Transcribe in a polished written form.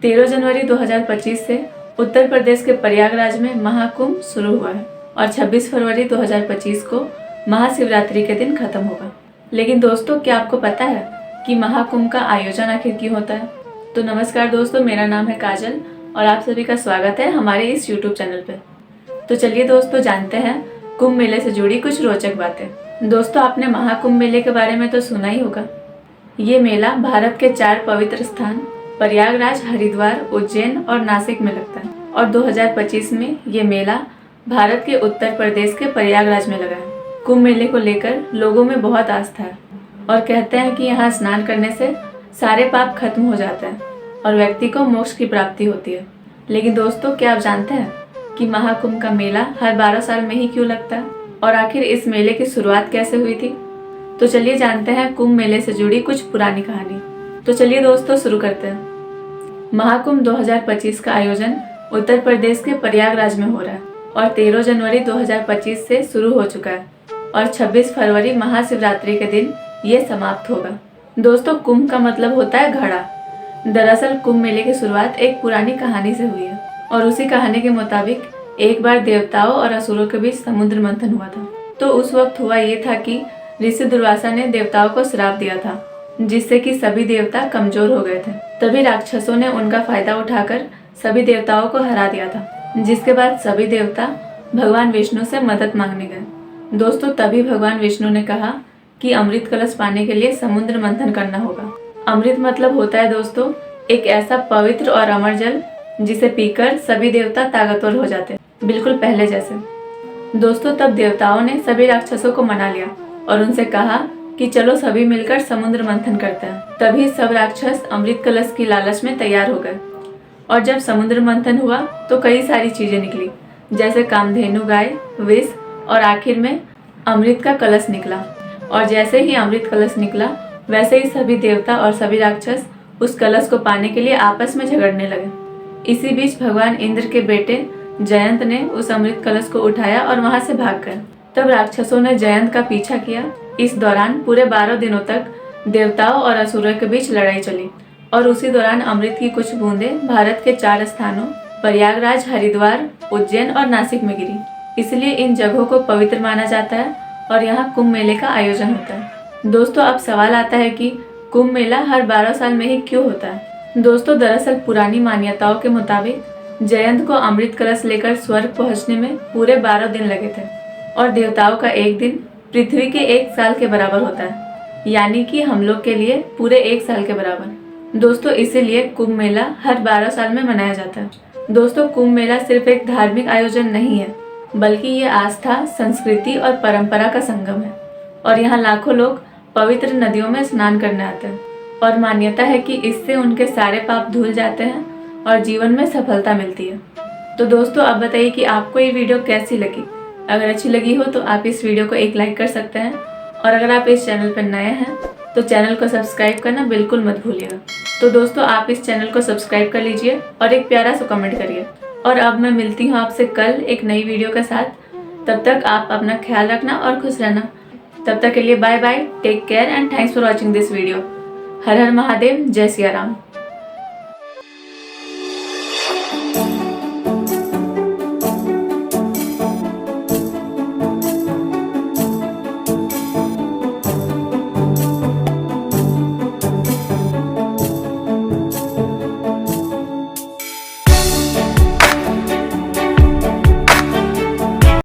13 जनवरी 2025 से उत्तर प्रदेश के प्रयागराज में महाकुंभ शुरू हुआ है और 26 फरवरी 2025 को महाशिवरात्रि के दिन खत्म होगा। लेकिन दोस्तों, क्या आपको पता है कि महाकुंभ का आयोजन आखिर क्यों होता है? तो नमस्कार दोस्तों, मेरा नाम है काजल और आप सभी का स्वागत है हमारे इस YouTube चैनल पे। तो चलिए दोस्तों, जानते हैं कुंभ मेले से जुड़ी कुछ रोचक बातें। दोस्तों, आपने महाकुंभ मेले के बारे में तो सुना ही होगा। ये मेला भारत के 4 पवित्र स्थान प्रयागराज, हरिद्वार, उज्जैन और नासिक में लगता है और 2025 में ये मेला भारत के उत्तर प्रदेश के प्रयागराज में लगा है। कुंभ मेले को लेकर लोगों में बहुत आस्था है और कहते हैं कि यहाँ स्नान करने से सारे पाप खत्म हो जाते हैं और व्यक्ति को मोक्ष की प्राप्ति होती है। लेकिन दोस्तों, क्या आप जानते हैं कि महाकुंभ का मेला हर 12 साल में ही क्यों लगता है और आखिर इस मेले की शुरुआत कैसे हुई थी? तो चलिए जानते हैं कुंभ मेले से जुड़ी कुछ पुरानी कहानी। तो चलिए दोस्तों, शुरू करते हैं। महाकुंभ 2025 का आयोजन उत्तर प्रदेश के प्रयागराज में हो रहा है और 13 जनवरी 2025 से शुरू हो चुका है और 26 फरवरी महाशिवरात्रि के दिन ये समाप्त होगा। दोस्तों, कुंभ का मतलब होता है घड़ा। दरअसल कुंभ मेले की शुरुआत एक पुरानी कहानी से हुई है और उसी कहानी के मुताबिक एक बार देवताओं और असुरों के बीच समुद्र मंथन हुआ था। तो उस वक्त हुआ ये था कि ऋषि दुर्वासा ने देवताओं को श्राप दिया था, जिससे कि सभी देवता कमजोर हो गए थे। तभी राक्षसों ने उनका फायदा उठाकर सभी देवताओं को हरा दिया था, जिसके बाद सभी देवता भगवान विष्णु से मदद मांगने गए। दोस्तों, तभी भगवान विष्णु ने कहा कि अमृत कलश पाने के लिए समुद्र मंथन करना होगा। अमृत मतलब होता है दोस्तों एक ऐसा पवित्र और अमर जल जिसे पीकर सभी देवता ताकतवर हो जाते, बिल्कुल पहले जैसे। दोस्तों, तब देवताओं ने सभी राक्षसों को मना लिया और उनसे कहा कि चलो सभी मिलकर समुद्र मंथन करते हैं। तभी सब राक्षस अमृत कलश की लालच में तैयार हो गए और जब समुद्र मंथन हुआ तो कई सारी चीजें निकली, जैसे कामधेनु गाय, विष और आखिर में अमृत का कलश निकला। और जैसे ही अमृत कलश निकला वैसे ही सभी देवता और सभी राक्षस उस कलश को पाने के लिए आपस में झगड़ने लगे। इसी बीच भगवान इंद्र के बेटे जयंत ने उस अमृत कलश को उठाया और वहां से भाग गए। तब राक्षसों ने जयंत का पीछा किया। इस दौरान पूरे 12 दिनों तक देवताओं और असुरों के बीच लड़ाई चली और उसी दौरान अमृत की कुछ बूंदें भारत के 4 स्थानों प्रयागराज, हरिद्वार, उज्जैन और नासिक में गिरी। इसलिए इन जगहों को पवित्र माना जाता है और यहाँ कुंभ मेले का आयोजन होता है। दोस्तों, अब सवाल आता है कि कुंभ मेला हर 12 साल में ही क्यों होता है? दोस्तों, दरअसल पुरानी मान्यताओं के मुताबिक जयंत को अमृत कलश लेकर स्वर्ग पहुंचने में पूरे 12 दिन लगे थे और देवताओं का एक दिन पृथ्वी के 1 साल के बराबर होता है, यानी कि हम लोग के लिए पूरे 1 साल के बराबर। दोस्तों, इसीलिए कुंभ मेला हर 12 साल में मनाया जाता है। दोस्तों, कुंभ मेला सिर्फ एक धार्मिक आयोजन नहीं है, बल्कि ये आस्था, संस्कृति और परंपरा का संगम है और यहाँ लाखों लोग पवित्र नदियों में स्नान करने आते हैं और मान्यता है कि इससे उनके सारे पाप धुल जाते हैं और जीवन में सफलता मिलती है। तो दोस्तों, अब बताइए कि आपको ये वीडियो कैसी लगी? अगर अच्छी लगी हो तो आप इस वीडियो को एक लाइक कर सकते हैं और अगर आप इस चैनल पर नए हैं तो चैनल को सब्सक्राइब करना बिल्कुल मत भूलिएगा। तो दोस्तों, आप इस चैनल को सब्सक्राइब कर लीजिए और एक प्यारा सा कमेंट करिए। और अब मैं मिलती हूँ आपसे कल एक नई वीडियो के साथ। तब तक आप अपना ख्याल रखना और खुश रहना। तब तक के लिए bye bye, take care and thanks for watching this video. हर हर महादेव, जय सिया राम।